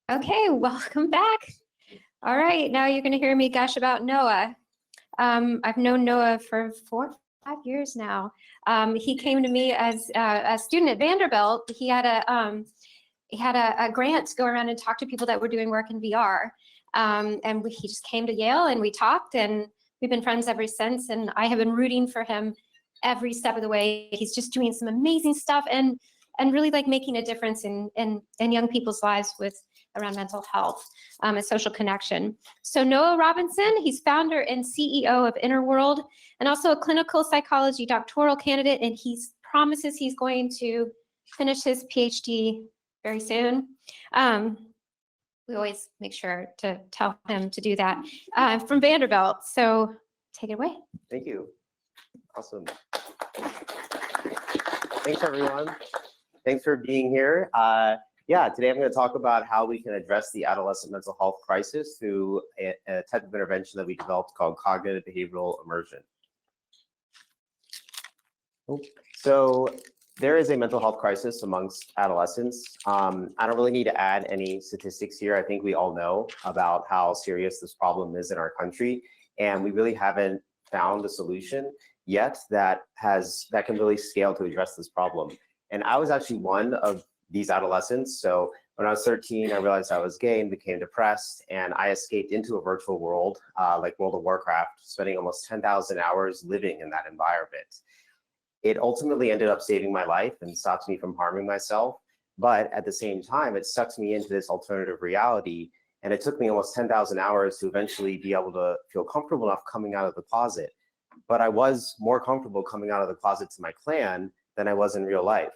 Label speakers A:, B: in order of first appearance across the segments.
A: Okay, welcome back. All right, now you're going to hear me gush about Noah. I've known Noah for 4 or 5 years now. He came to me as a student at Vanderbilt. He had a grant to go around and talk to people that were doing work in VR. He just came to Yale and we talked, and we've been friends ever since. And I have been rooting for him every step of the way. He's just doing some amazing stuff and really like making a difference in young people's lives around mental health and social connection. So Noah Robinson, he's founder and CEO of Innerworld, and also a clinical psychology doctoral candidate, and he promises he's going to finish his PhD very soon. We always make sure to tell him to do that from Vanderbilt. So take it away.
B: Thank you. Awesome. Thanks, everyone. Thanks for being here. Today I'm going to talk about how we can address the adolescent mental health crisis through a type of intervention that we developed called cognitive behavioral immersion. So there is a mental health crisis amongst adolescents. I don't really need to add any statistics here. I think we all know about how serious this problem is in our country, and we really haven't found a solution yet that can really scale to address this problem. And I was actually one of these adolescents. So when I was 13, I realized I was gay and became depressed, and I escaped into a virtual world like World of Warcraft, spending almost 10,000 hours living in that environment. It ultimately ended up saving my life and stopped me from harming myself. But at the same time, it sucks me into this alternative reality. And it took me almost 10,000 hours to eventually be able to feel comfortable enough coming out of the closet. But I was more comfortable coming out of the closet to my clan than I was in real life.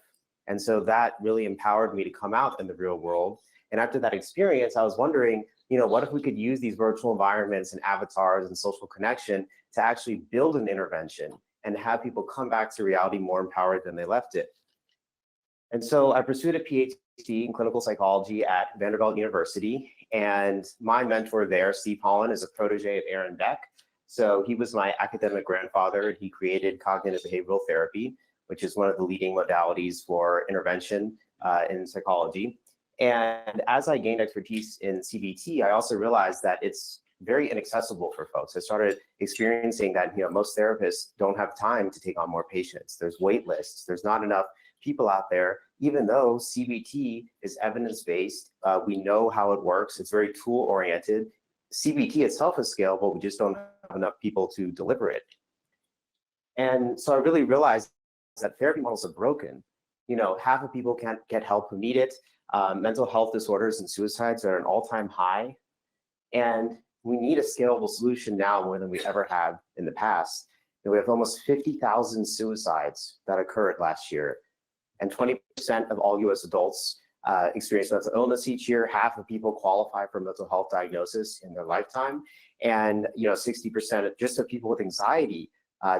B: And so that really empowered me to come out in the real world. And after that experience, I was wondering, what if we could use these virtual environments and avatars and social connection to actually build an intervention and have people come back to reality more empowered than they left it. And so I pursued a PhD in clinical psychology at Vanderbilt University. And my mentor there, Steve Holland, is a protege of Aaron Beck. So he was my academic grandfather. He created cognitive behavioral therapy, which is one of the leading modalities for intervention in psychology. And as I gained expertise in CBT, I also realized that it's very inaccessible for folks. I started experiencing that most therapists don't have time to take on more patients. There's wait lists. There's not enough people out there, even though CBT is evidence-based. We know how it works. It's very tool-oriented. CBT itself is scalable. We just don't have enough people to deliver it. And so I really realized that therapy models are broken. Half of people can't get help who need it. Mental health disorders and suicides are at an all-time high. And we need a scalable solution now more than we ever have in the past. We have almost 50,000 suicides that occurred last year. And 20% of all US adults experience mental illness each year. Half of people qualify for mental health diagnosis in their lifetime. And 60% just of people with anxiety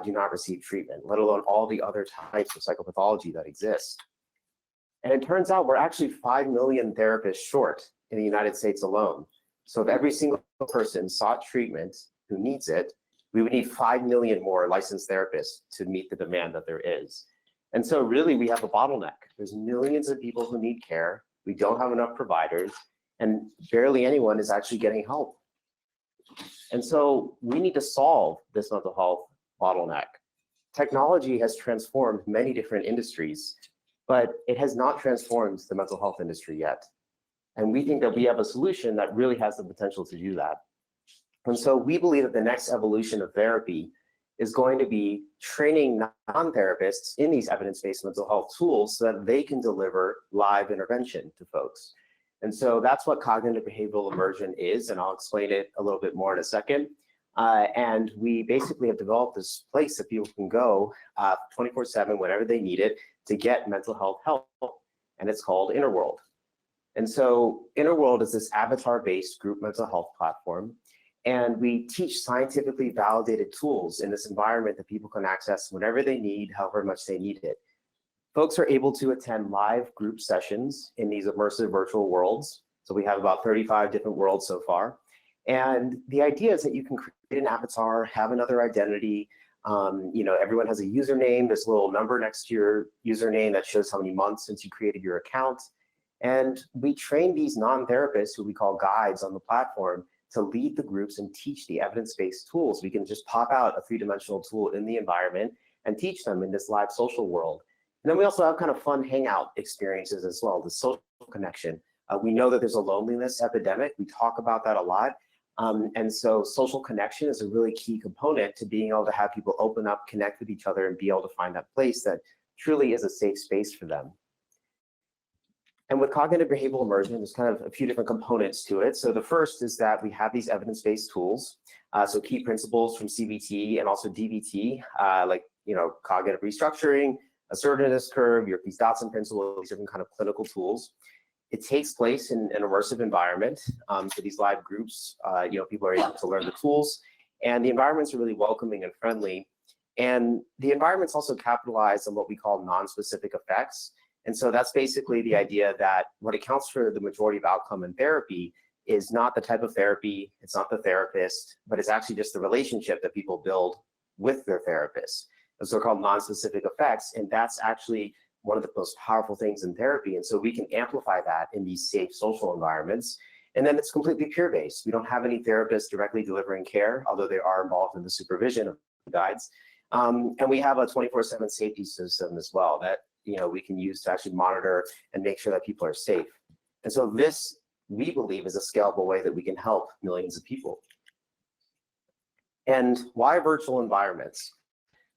B: do not receive treatment, let alone all the other types of psychopathology that exist. And it turns out we're actually 5 million therapists short in the United States alone. So if every single person sought treatment who needs it, we would need 5 million more licensed therapists to meet the demand that there is. And so really we have a bottleneck. There's millions of people who need care. We don't have enough providers, and barely anyone is actually getting help. And so we need to solve this mental health bottleneck. Technology has transformed many different industries, but it has not transformed the mental health industry yet. And we think that we have a solution that really has the potential to do that. And so we believe that the next evolution of therapy is going to be training non-therapists in these evidence-based mental health tools so that they can deliver live intervention to folks. And so that's what cognitive behavioral immersion is, and I'll explain it a little bit more in a second. And we basically have developed this place that people can go 24/7 whenever they need it to get mental health help, and it's called Innerworld. And so Innerworld is this avatar-based group mental health platform, and we teach scientifically validated tools in this environment that people can access whenever they need, however much they need it. Folks are able to attend live group sessions in these immersive virtual worlds. So we have about 35 different worlds so far. And the idea is that you can create an avatar, have another identity. Everyone has a username. There's a little number next to your username that shows how many months since you created your account. And we train these non-therapists, who we call guides on the platform, to lead the groups and teach the evidence-based tools. We can just pop out a three-dimensional tool in the environment and teach them in this live social world. And then we also have kind of fun hangout experiences as well, the social connection. We know that there's a loneliness epidemic. We talk about that a lot. And so social connection is a really key component to being able to have people open up, connect with each other, and be able to find that place that truly is a safe space for them. And with cognitive behavioral immersion, there's kind of a few different components to it. So the first is that we have these evidence-based tools. So key principles from CBT and also DBT, like cognitive restructuring, assertiveness curve, your Dotson principle, these different kind of clinical tools. It takes place in an immersive environment. So these live groups, people are able to learn the tools, and the environments are really welcoming and friendly. And the environments also capitalize on what we call non-specific effects. And so that's basically the idea that what accounts for the majority of outcome in therapy is not the type of therapy, it's not the therapist, but it's actually just the relationship that people build with their therapist. Those are called non-specific effects, and that's actually one of the most powerful things in therapy. And so we can amplify that in these safe social environments. And then it's completely peer-based. We don't have any therapists directly delivering care, although they are involved in the supervision of the guides. And we have a 24/7 safety system as well that we can use to actually monitor and make sure that people are safe. And so this, we believe, is a scalable way that we can help millions of people. And why virtual environments?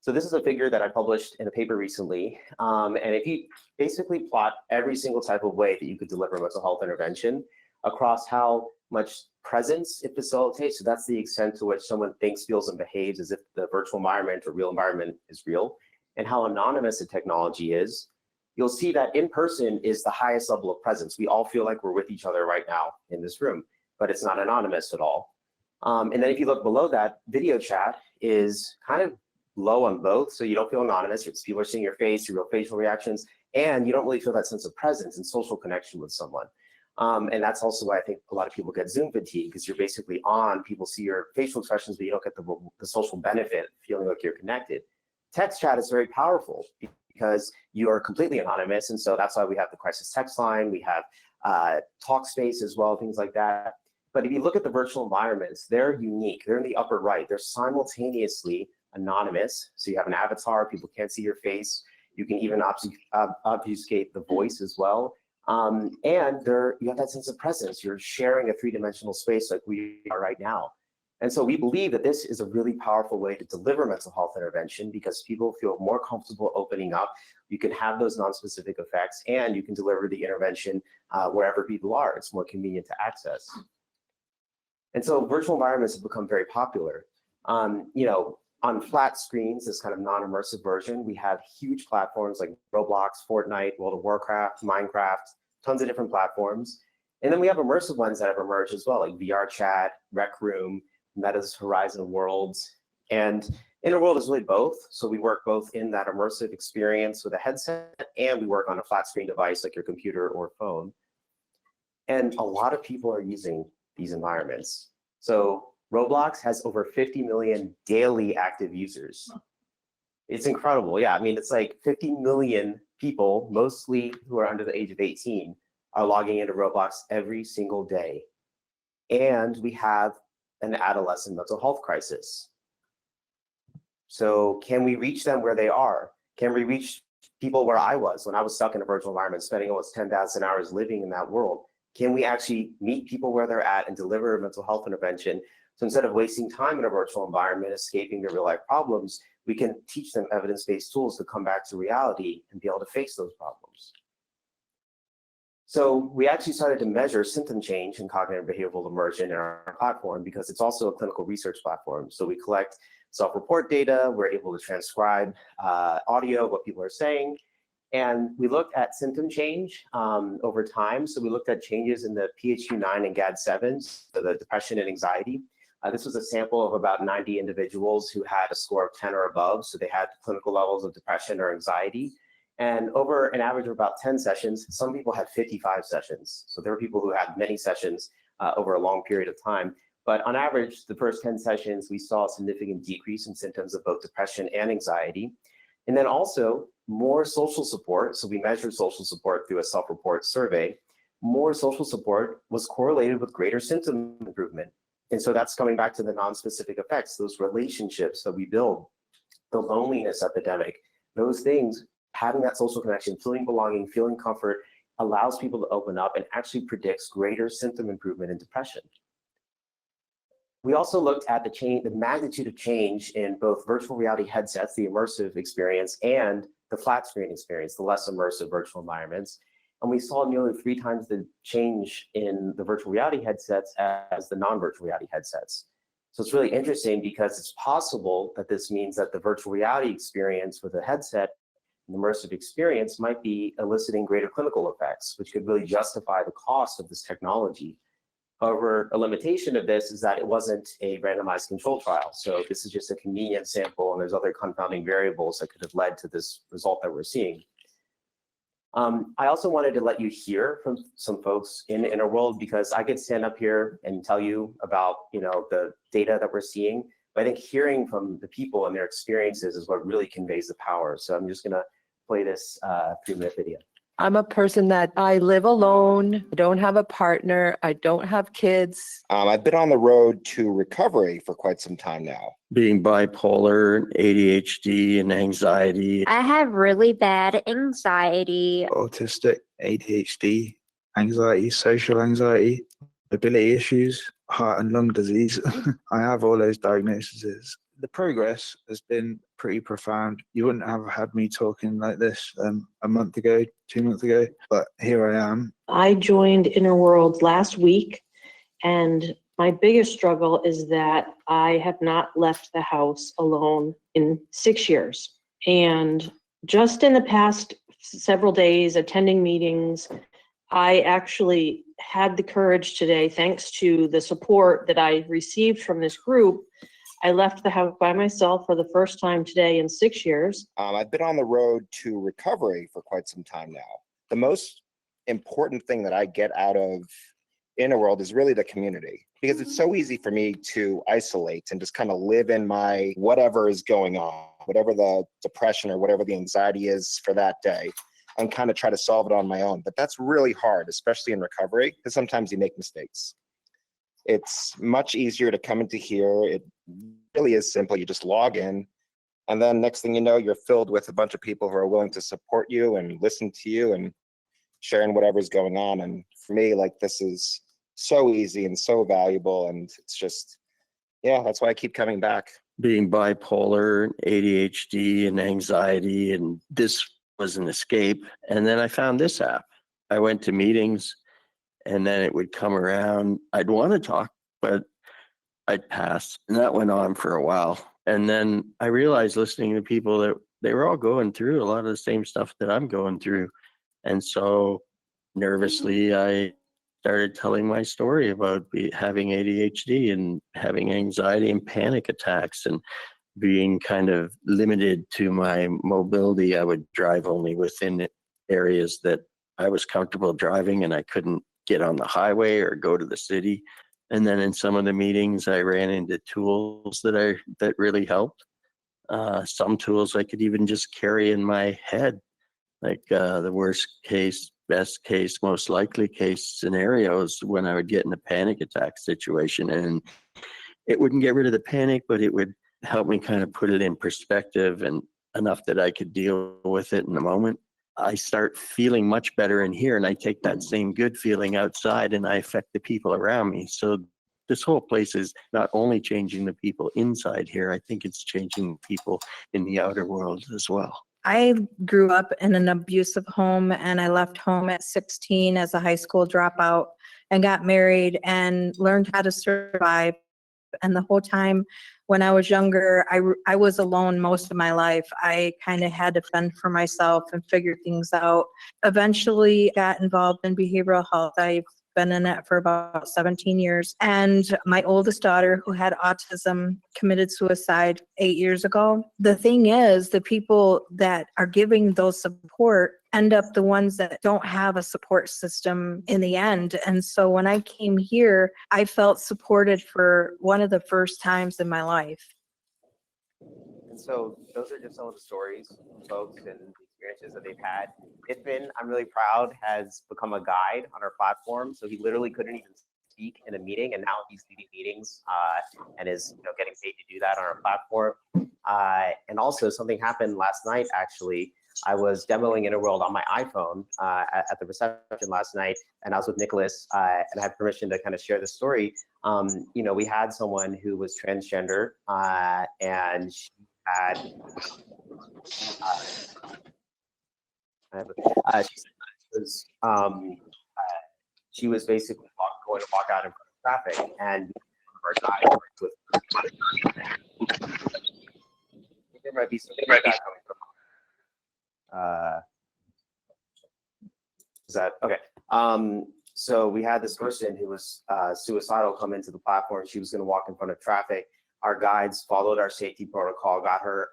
B: So this is a figure that I published in a paper recently. And if you basically plot every single type of way that you could deliver mental health intervention across how much presence it facilitates, so that's the extent to which someone thinks, feels, and behaves as if the virtual environment or real environment is real, and how anonymous the technology is, you'll see that in person is the highest level of presence. We all feel like we're with each other right now in this room, but it's not anonymous at all. And then if you look below that, video chat is kind of low on both, so you don't feel anonymous. People are seeing your face, your real facial reactions, and you don't really feel that sense of presence and social connection with someone. And that's also why I think a lot of people get Zoom fatigue, because you're basically on, people see your facial expressions, but you don't get the social benefit, feeling like you're connected. Text chat is very powerful because you are completely anonymous, and so that's why we have the crisis text line, we have Talkspace as well, things like that. But if you look at the virtual environments, they're unique. They're in the upper right. They're simultaneously anonymous, so you have an avatar, people can't see your face. You can even obfuscate the voice as well. And you have that sense of presence. You're sharing a three-dimensional space like we are right now. And so we believe that this is a really powerful way to deliver mental health intervention, because people feel more comfortable opening up. You can have those non-specific effects, and you can deliver the intervention wherever people are. It's more convenient to access. And so virtual environments have become very popular. On flat screens, this kind of non-immersive version, we have huge platforms like Roblox, Fortnite, World of Warcraft, Minecraft, tons of different platforms. And then we have immersive ones that have emerged as well, like VR Chat, Rec Room, Meta's Horizon Worlds. And Innerworld is really both. So we work both in that immersive experience with a headset, and we work on a flat screen device like your computer or phone. And a lot of people are using these environments. So Roblox has over 50 million daily active users. It's incredible. Yeah, I mean, it's like 50 million people, mostly who are under the age of 18, are logging into Roblox every single day. And we have an adolescent mental health crisis. So can we reach them where they are? Can we reach people where I was when I was stuck in a virtual environment, spending almost 10,000 hours living in that world? Can we actually meet people where they're at and deliver a mental health intervention? So instead of wasting time in a virtual environment, escaping their real life problems, we can teach them evidence-based tools to come back to reality and be able to face those problems. So we actually started to measure symptom change in cognitive behavioral immersion in our platform, because it's also a clinical research platform. So we collect self-report data, we're able to transcribe audio of what people are saying, and we looked at symptom change over time. So we looked at changes in the PHQ-9 and GAD-7, so the depression and anxiety. This was a sample of about 90 individuals who had a score of 10 or above, so they had clinical levels of depression or anxiety. And over an average of about 10 sessions, some people had 55 sessions. So there were people who had many sessions over a long period of time. But on average, the first 10 sessions, we saw a significant decrease in symptoms of both depression and anxiety. And then also more social support. So we measured social support through a self-report survey. more social support was correlated with greater symptom improvement. And so that's coming back to the non-specific effects, those relationships that we build, the loneliness epidemic, those things, having that social connection, feeling belonging, feeling comfort, allows people to open up and actually predicts greater symptom improvement in depression. We also looked at the magnitude of change in both virtual reality headsets, the immersive experience, and the flat screen experience, the less immersive virtual environments. And we saw nearly 3 times the change in the virtual reality headsets as the non-virtual reality headsets. So it's really interesting because it's possible that this means that the virtual reality experience with a headset, an immersive experience, might be eliciting greater clinical effects, which could really justify the cost of this technology. However, a limitation of this is that it wasn't a randomized control trial. So this is just a convenient sample, and there's other confounding variables that could have led to this result that we're seeing. I also wanted to let you hear from some folks in Innerworld, because I could stand up here and tell you about, the data that we're seeing, but I think hearing from the people and their experiences is what really conveys the power. So I'm just gonna play this 3-minute video.
C: I'm a person that I live alone. I don't have a partner. I don't have kids.
D: I've been on the road to recovery for quite some time now.
E: Being bipolar, ADHD, and anxiety.
F: I have really bad anxiety.
G: Autistic, ADHD, anxiety, social anxiety, mobility issues, heart and lung disease. I have all those diagnoses. The progress has been pretty profound. You wouldn't have had me talking like this a month ago, 2 months ago, but here I am.
H: I joined Innerworld last week, and my biggest struggle is that I have not left the house alone in 6 years. And just in the past several days attending meetings, I actually had the courage today, thanks to the support that I received from this group. I left the house by myself for the first time today in 6 years.
D: I've been on the road to recovery for quite some time now. The most important thing that I get out of Innerworld is really the community, because it's so easy for me to isolate and just kind of live in my whatever is going on, whatever the depression or whatever the anxiety is for that day, and kind of try to solve it on my own. But that's really hard, especially in recovery, because sometimes you make mistakes. It's much easier to come into here. It really is simple. You just log in, and then next thing you know, you're filled with a bunch of people who are willing to support you and listen to you and sharing whatever's going on. And for me, this is so easy and so valuable, and it's just, that's why I keep coming back.
E: Being bipolar, ADHD, and anxiety, and this was an escape. And then I found this app. I went to meetings, and then it would come around. I'd want to talk, but I'd pass. And that went on for a while. And then I realized, listening to people, that they were all going through a lot of the same stuff that I'm going through. And so nervously, I started telling my story about having ADHD and having anxiety and panic attacks and being kind of limited to my mobility. I would drive only within areas that I was comfortable driving, and I couldn't get on the highway or go to the city. And then in some of the meetings, I ran into tools that really helped. Some tools I could even just carry in my head, like the worst case, best case, most likely case scenarios when I would get in a panic attack situation. And it wouldn't get rid of the panic, but it would help me kind of put it in perspective, and enough that I could deal with it in the moment. I start feeling much better in here, and I take that same good feeling outside and I affect the people around me. So this whole place is not only changing the people inside here, I think it's changing people in the outer world as well.
I: I grew up in an abusive home, and I left home at 16 as a high school dropout and got married and learned how to survive. And the whole time when I was younger, I was alone most of my life. I kind of had to fend for myself and figure things out. Eventually got involved in behavioral health. I've been in it for about 17 years. And my oldest daughter, who had autism, committed suicide 8 years ago. The thing is, the people that are giving those support end up the ones that don't have a support system in the end. And so when I came here, I felt supported for one of the first times in my life.
B: And so those are just some of the stories, folks, and experiences that they've had. Itfin, I'm really proud, has become a guide on our platform. So he literally couldn't even speak in a meeting, and now he's leading meetings and is getting paid to do that on our platform. And also something happened last night, actually. I was demoing Innerworld on my iPhone at the reception last night, and I was with Nicholas, and I had permission to kind of share the story. We had someone who was transgender, and she had she was basically going to walk out in front of traffic, and our guy with there might be something like that coming from. Is that okay? So we had this person who was suicidal come into the platform. She was going to walk in front of traffic. Our guides followed our safety protocol, got her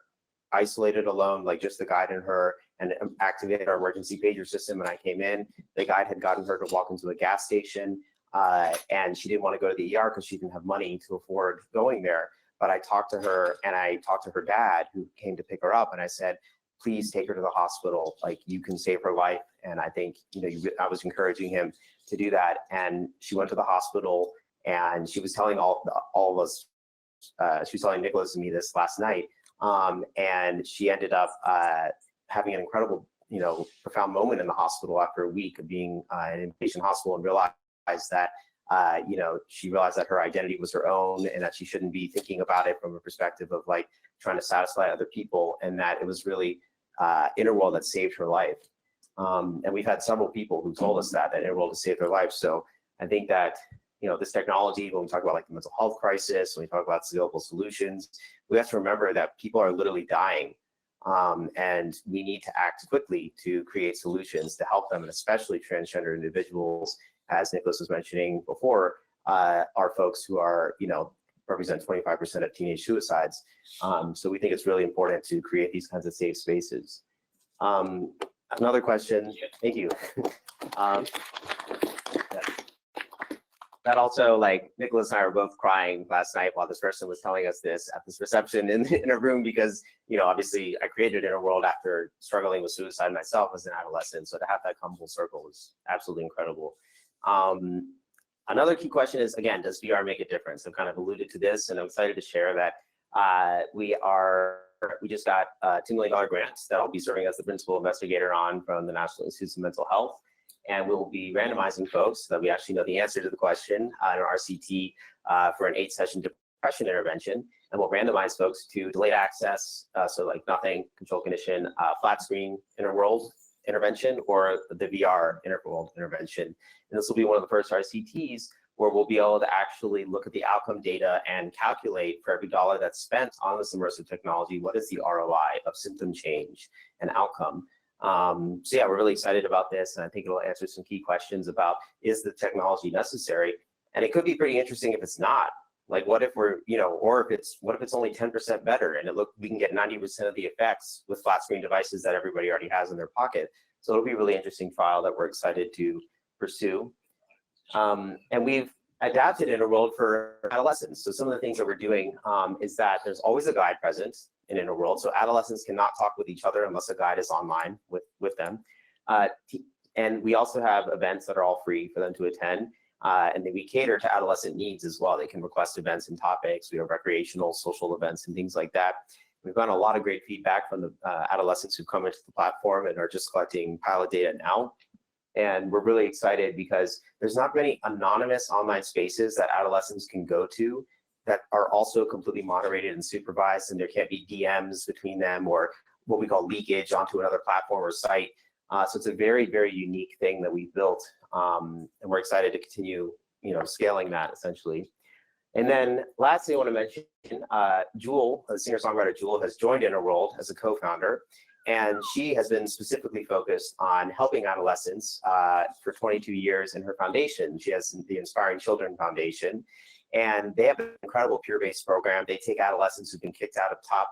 B: isolated alone, like just the guide and her, and activated our emergency pager system. And I came in. The guide had gotten her to walk into a gas station, and she didn't want to go to the ER because she didn't have money to afford going there. But I talked to her, and I talked to her dad, who came to pick her up, and I said, please take her to the hospital. Like, you can save her life. And I think, I was encouraging him to do that. And she went to the hospital, and she was telling all of us, she was telling Nicholas and me this last night. And she ended up having an incredible, profound moment in the hospital after a week of being in an inpatient hospital, and realized that, she realized that her identity was her own, and that she shouldn't be thinking about it from a perspective of like trying to satisfy other people, and that it was really Innerworld that saved her life. And we've had several people who told us that Innerworld has saved their life. So I think that, this technology, when we talk about like the mental health crisis, when we talk about scalable solutions, we have to remember that people are literally dying. And we need to act quickly to create solutions to help them, and especially transgender individuals, as Nicholas was mentioning before, are folks who are, represent 25% of teenage suicides. So we think it's really important to create these kinds of safe spaces. Another question, thank you. That also, like, Nicholas and I were both crying last night while this person was telling us this at this reception in a room, because, obviously I created Innerworld after struggling with suicide myself as an adolescent. So to have that come full circle was absolutely incredible. Another key question is, again, does VR make a difference? I've kind of alluded to this, and I'm excited to share that we just got a $2 million grant that I'll be serving as the principal investigator on from the National Institutes of Mental Health. And we'll be randomizing folks so that we actually know the answer to the question in our RCT for an 8-session depression intervention. And we'll randomize folks to delayed access, so like nothing, control condition, flat screen Innerworld intervention, or the VR Innerworld intervention. And this will be one of the first RCTs where we'll be able to actually look at the outcome data and calculate for every dollar that's spent on this immersive technology, what is the ROI of symptom change and outcome. So yeah, we're really excited about this, and I think it'll answer some key questions about, is the technology necessary? And it could be pretty interesting if it's not. Like, what if we're, or what if it's only 10% better, and we can get 90% of the effects with flat screen devices that everybody already has in their pocket. So it'll be a really interesting trial that we're excited to pursue. And we've adapted Innerworld for adolescents. So some of the things that we're doing is that there's always a guide present in Innerworld. So adolescents cannot talk with each other unless a guide is online with them. And we also have events that are all free for them to attend. And then we cater to adolescent needs as well. They can request events and topics. We have recreational, social events and things like that. We've gotten a lot of great feedback from the adolescents who come into the platform and are just collecting pilot data now. And we're really excited because there's not many anonymous online spaces that adolescents can go to that are also completely moderated and supervised, and there can't be DMs between them or what we call leakage onto another platform or site. So it's a very, very unique thing that we've built, and we're excited to continue, scaling that essentially. And then lastly, I want to mention Jewel, the singer-songwriter Jewel, has joined Innerworld as a co-founder, and she has been specifically focused on helping adolescents for 22 years in her foundation. She has the Inspiring Children Foundation, and they have an incredible peer-based program. They take adolescents who've been kicked out of top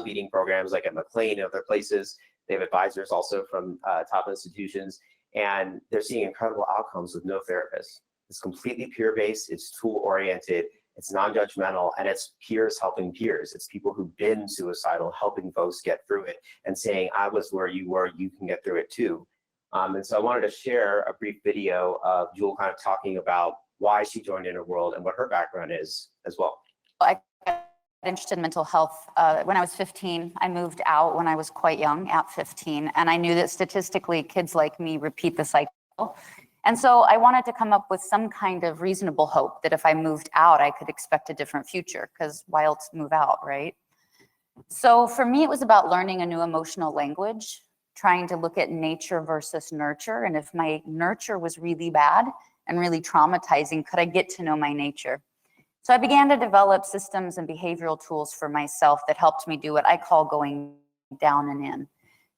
B: leading programs like at McLean and other places. They have advisors also from top institutions, and they're seeing incredible outcomes with no therapist. It's completely peer-based, it's tool-oriented, It's non-judgmental, and it's peers helping peers. It's people who've been suicidal helping folks get through it and saying, I was where you were, you can get through it too. And so I wanted to share a brief video of Jewel kind of talking about why she joined Innerworld and what her background is as well.
J: I got interested in mental health when I was 15. I moved out when I was quite young, at 15, and I knew that statistically kids like me repeat the cycle. And so I wanted to come up with some kind of reasonable hope that if I moved out, I could expect a different future, because why else move out, right? So for me, it was about learning a new emotional language, trying to look at nature versus nurture. And if my nurture was really bad and really traumatizing, could I get to know my nature? So I began to develop systems and behavioral tools for myself that helped me do what I call going down and in,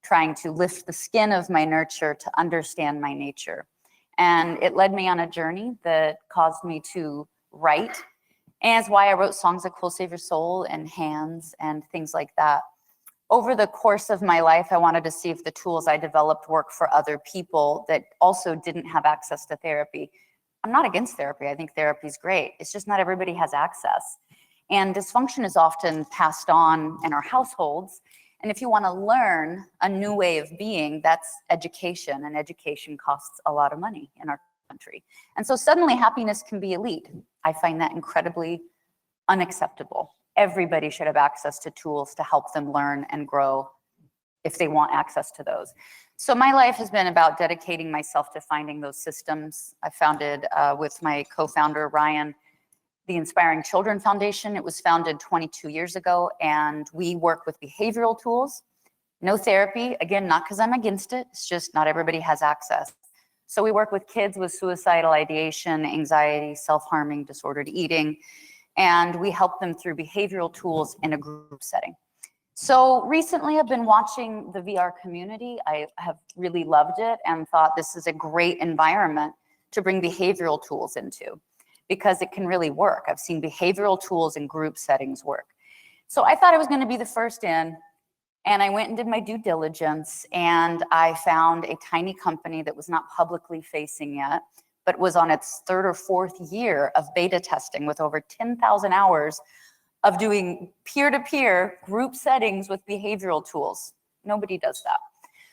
J: trying to lift the skin of my nurture to understand my nature. And it led me on a journey that caused me to write. And it's why I wrote songs like Cool Save Your Soul and Hands and things like that. Over the course of my life, I wanted to see if the tools I developed work for other people that also didn't have access to therapy. I'm not against therapy. I think therapy is great. It's just not everybody has access. And dysfunction is often passed on in our households. And if you want to learn a new way of being, that's education, and education costs a lot of money in our country. And so suddenly happiness can be elite. I find that incredibly unacceptable. Everybody should have access to tools to help them learn and grow if they want access to those. So my life has been about dedicating myself to finding those systems. I founded with my co-founder, Ryan, the Inspiring Children Foundation. It was founded 22 years ago, and we work with behavioral tools, no therapy. Again, not because I'm against it, it's just not everybody has access. So we work with kids with suicidal ideation, anxiety, self-harming, disordered eating, and we help them through behavioral tools in a group setting. So recently I've been watching the VR community. I have really loved it and thought this is a great environment to bring behavioral tools into, because it can really work. I've seen behavioral tools in group settings work. So I thought I was going to be the first in, and I went and did my due diligence, and I found a tiny company that was not publicly facing yet, but was on its 3rd or 4th year of beta testing with over 10,000 hours of doing peer-to-peer group settings with behavioral tools. Nobody does that.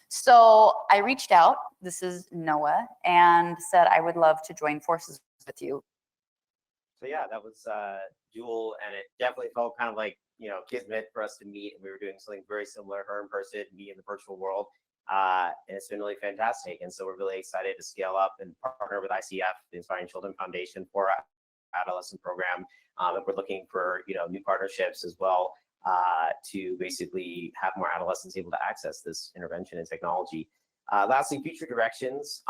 J: So I reached out, this is Noah, and said I would love to join forces with you.
B: So yeah, that was Jewel, and it definitely felt kind of like, you know, kismet for us to meet. And we were doing something very similar, her in person, me in the virtual world. And it's been really fantastic. And so we're really excited to scale up and partner with ICF, the Inspiring Children Foundation, for our adolescent program. And we're looking for, you know, new partnerships as well to basically have more adolescents able to access this intervention and technology. Lastly, future directions.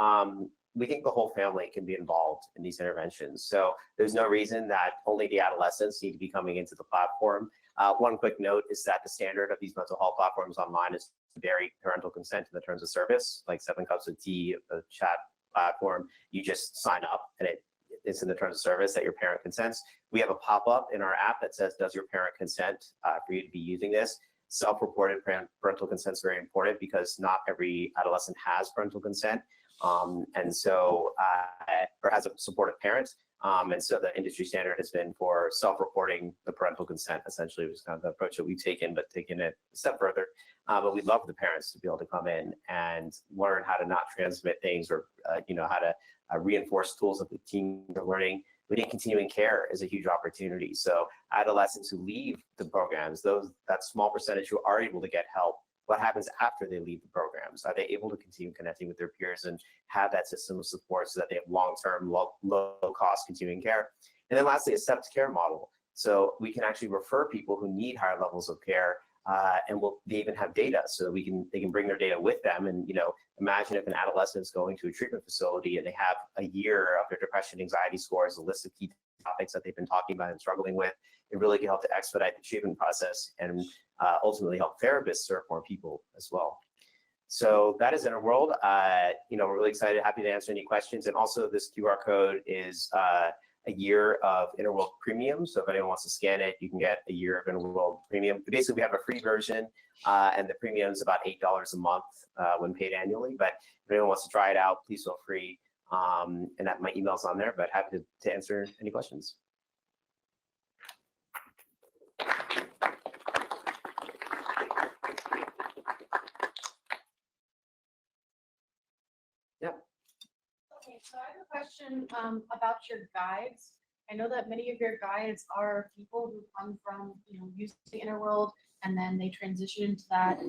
B: We think the whole family can be involved in these interventions. So there's no reason that only the adolescents need to be coming into the platform. One quick note is that the standard of these mental health platforms online is to vary parental consent in the terms of service, like 7 Cups of Tea, a chat platform. You just sign up and it's in the terms of service that your parent consents. We have a pop-up in our app that says, does your parent consent for you to be using this? Self-reported parental consent is very important because not every adolescent has parental consent. And so, or has a supportive parent. And so the industry standard has been for self-reporting the parental consent, essentially, which is kind of the approach that we've taken, but taking it a step further. But we'd love the parents to be able to come in and learn how to not transmit things, or, you know, how to reinforce tools that the teens are learning. We think continuing care is a huge opportunity. So adolescents who leave the programs, that small percentage who are able to get help, what happens after they leave the programs? Are they able to continue connecting with their peers and have that system of support so that they have long-term, low-cost continuing care? And then lastly, a stepped care model. So we can actually refer people who need higher levels of care, and they even have data so that they can bring their data with them. And, you know, imagine if an adolescent is going to a treatment facility and they have a year of their depression, anxiety scores, a list of key topics that they've been talking about and struggling with. It really can help to expedite the treatment process and ultimately help therapists serve more people as well. So that is Innerworld. You know, we're really excited, happy to answer any questions. And also this QR code is a year of Innerworld Premium. So if anyone wants to scan it, you can get a year of Innerworld Premium. Basically, we have a free version, and the premium is about $8 a month when paid annually. But if anyone wants to try it out, please feel free. And my email's on there, but happy to answer any questions.
K: So I have a question about your guides. I know that many of your guides are people who come from, using the Innerworld, and then they transition into that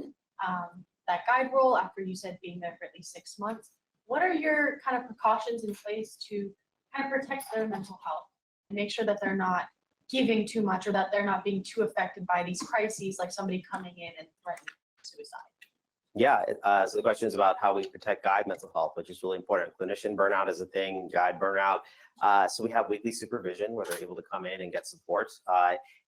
K: guide role after you said being there for at least 6 months. What are your kind of precautions in place to kind of protect their mental health and make sure that they're not giving too much or that they're not being too affected by these crises, like somebody coming in and threatening suicide?
B: Yeah, so the question is about how we protect guide mental health, which is really important. Clinician burnout is a thing, guide burnout. So we have weekly supervision where they're able to come in and get support.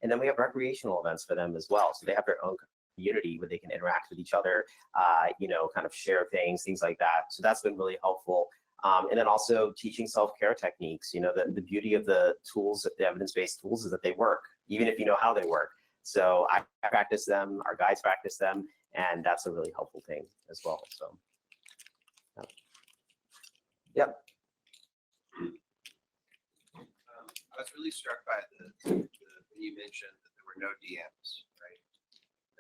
B: And then we have recreational events for them as well. So they have their own community where they can interact with each other, kind of share things like that. So that's been really helpful. And then also teaching self-care techniques. The beauty of the tools, the evidence-based tools, is that they work, even if you know how they work. So I practice them, our guides practice them, and that's a really helpful thing as well. So, yep.
L: I was really struck by when you mentioned that there were no DMs, right?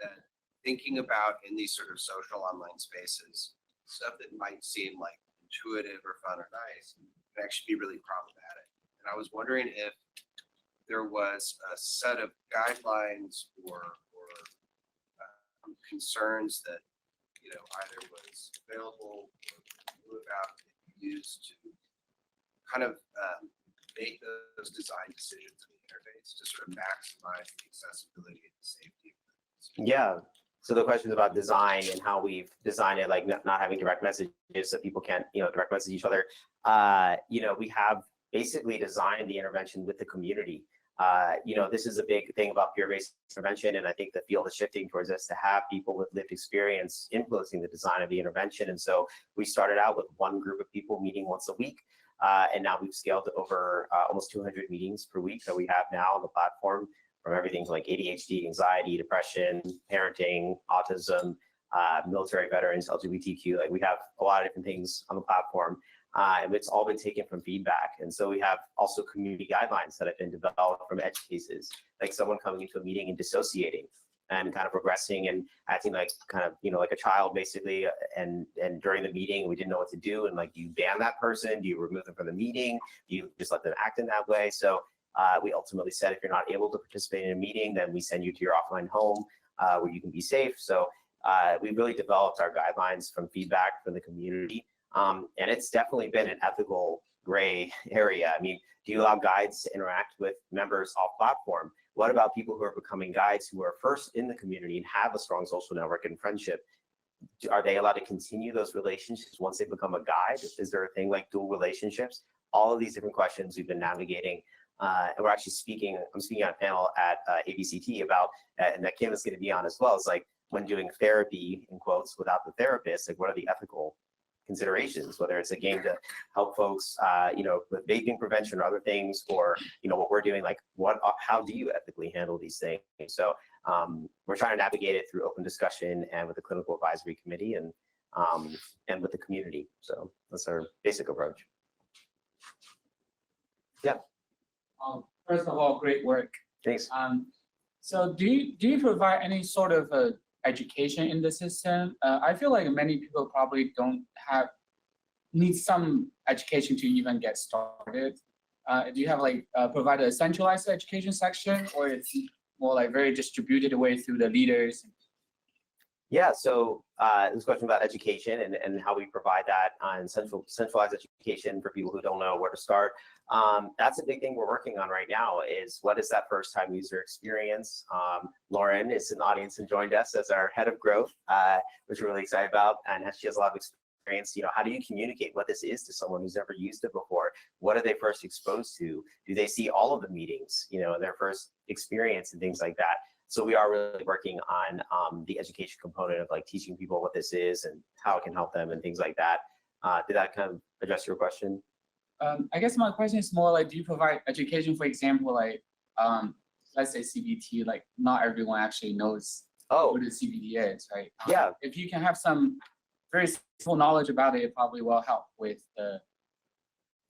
L: That thinking about in these sort of social online spaces, stuff that might seem like intuitive or fun or nice can actually be really problematic. And I was wondering if there was a set of guidelines or concerns that either was available or knew about that you used to kind of make those design decisions in the interface to sort of maximize the accessibility and the safety of the
B: Yeah. So the question is about design and how we've designed it, like not having direct messages so people can't, direct message each other. We have basically designed the intervention with the community. This is a big thing about peer-based intervention, and I think the field is shifting towards this, to have people with lived experience influencing the design of the intervention. And so we started out with one group of people meeting once a week, and now we've scaled to over almost 200 meetings per week that we have now on the platform, from everything to like ADHD, anxiety, depression, parenting, autism, military veterans, LGBTQ. Like, we have a lot of different things on the platform. And it's all been taken from feedback. And so we have also community guidelines that have been developed from edge cases, like someone coming into a meeting and dissociating and kind of progressing and acting like like a child, basically. And during the meeting, we didn't know what to do. And like, do you ban that person? Do you remove them from the meeting? Do you just let them act in that way? So we ultimately said, if you're not able to participate in a meeting, then we send you to your offline home where you can be safe. So we really developed our guidelines from feedback from the community. And it's definitely been an ethical gray area. I mean, do you allow guides to interact with members off platform? What about people who are becoming guides who are first in the community and have a strong social network and friendship? Are they allowed to continue those relationships once they become a guide? Is there a thing like dual relationships? All of these different questions we've been navigating. And we're actually I'm speaking on a panel at ABCT about, and that Kim is going to be on as well, is like, when doing therapy, in quotes, without the therapist, like, what are the ethical considerations, whether it's a game to help folks, with vaping prevention or other things, or, what we're doing, like, how do you ethically handle these things? So we're trying to navigate it through open discussion and with the clinical advisory committee and with the community. So that's our basic approach. Yeah.
M: First of all, great work.
B: Thanks.
M: So do you provide any sort of education in the system? I feel like many people probably need some education to even get started. Do you have provide a centralized education section, or it's more like very distributed away through the leaders?
B: Yeah, so this question about education and how we provide that on centralized education for people who don't know where to start. That's a big thing we're working on right now, is what is that first time user experience? Lauren is in the audience and joined us as our head of growth, which we're really excited about, and she has a lot of experience. How do you communicate what this is to someone who's never used it before? What are they first exposed to? Do they see all of the meetings, in their first experience and things like that? So we are really working on the education component of like teaching people what this is and how it can help them and things like that. Did that kind of address your question?
M: I guess my question is more like, do you provide education, for example, like, let's say CBT, like not everyone actually knows what the CBT is, right?
B: Yeah.
M: If you can have some very simple knowledge about it, it probably will help with the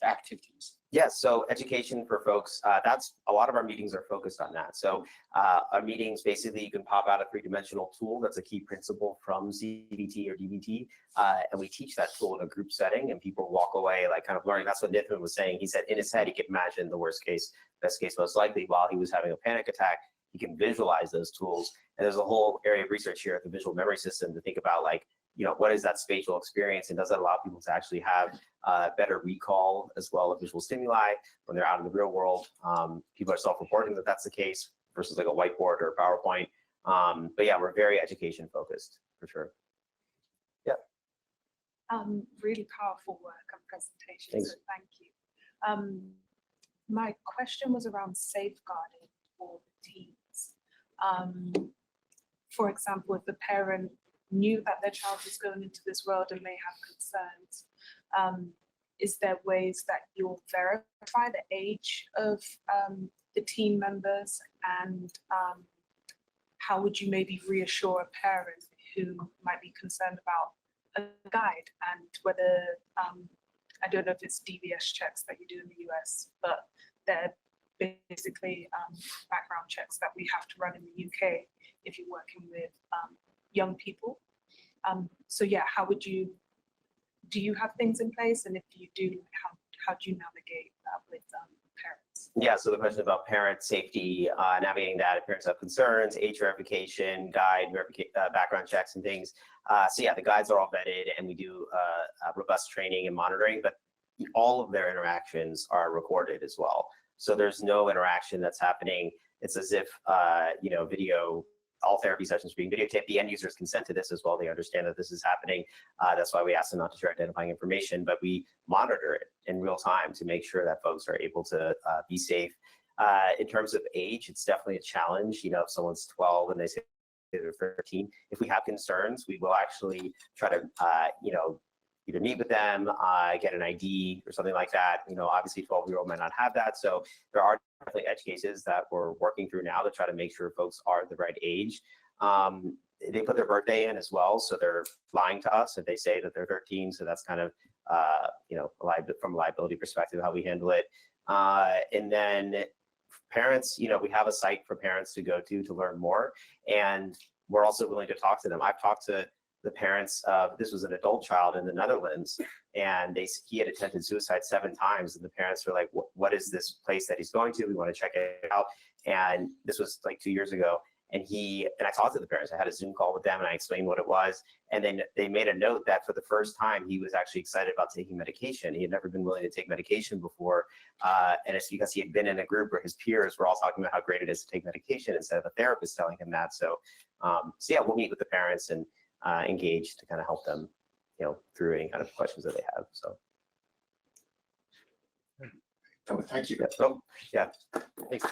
M: activities.
B: Yes, so education for folks, that's a lot of our meetings are focused on that. So our meetings, basically, you can pop out a three-dimensional tool that's a key principle from CBT or DBT, and we teach that tool in a group setting, and people walk away like kind of learning. That's what Nithman was saying. He said in his head he could imagine the worst case, best case, most likely. While he was having a panic attack, he can visualize those tools. And there's a whole area of research here at the visual memory system to think about, like, you know, what is that spatial experience, and does that allow people to actually have better recall as well of visual stimuli when they're out in the real world. People are self-reporting that that's the case versus like a whiteboard or a PowerPoint. But yeah, we're very education focused for sure. Yeah.
N: Really powerful work and presentation.
B: Thanks.
N: So thank you. My question was around safeguarding for the teens. For example, if the parent knew that their child was going into this world and may have concerns, is there ways that you'll verify the age of the team members, and how would you maybe reassure a parent who might be concerned about a guide, and whether, I don't know if it's DVS checks that you do in the US, but they're basically background checks that we have to run in the UK if you're working with young people. So yeah, how would you, do you have things in place? And if you do, how do you navigate that with parents?
B: Yeah, so the question about parent safety, navigating that, if parents have concerns, age verification, guide, background checks and things. So yeah, the guides are all vetted, and we do robust training and monitoring, but all of their interactions are recorded as well. So there's no interaction that's happening. It's as if, you know, video, all therapy sessions are being videotaped. The end users consent to this as well. They understand that this is happening. That's why we ask them not to share identifying information, but we monitor it in real time to make sure that folks are able to be safe. In terms of age, it's definitely a challenge. You know, if someone's 12 and they say they're 13, if we have concerns, we will actually try to, you know, either meet with them, get an ID or something like that. You know, obviously 12-year-old might not have that. So there are definitely edge cases that we're working through now to try to make sure folks are the right age. They put their birthday in as well, so they're lying to us if they say that they're 13. So that's kind of, you know, from a liability perspective, how we handle it. And then parents, you know, we have a site for parents to go to learn more, and we're also willing to talk to them. I've talked to the parents of, this was an adult child in the Netherlands, and he had attempted suicide 7 times, and the parents were like, what is this place that he's going to? We want to check it out. And this was like 2 years ago. And I talked to the parents. I had a Zoom call with them, and I explained what it was. And then they made a note that for the first time, he was actually excited about taking medication. He had never been willing to take medication before. And it's because he had been in a group where his peers were all talking about how great it is to take medication instead of a therapist telling him that. So yeah, we'll meet with the parents and engage to kind of help them, you know, through any kind of questions that they have. So.
O: Oh, thank you.
B: Yeah. Oh, yeah. Thanks.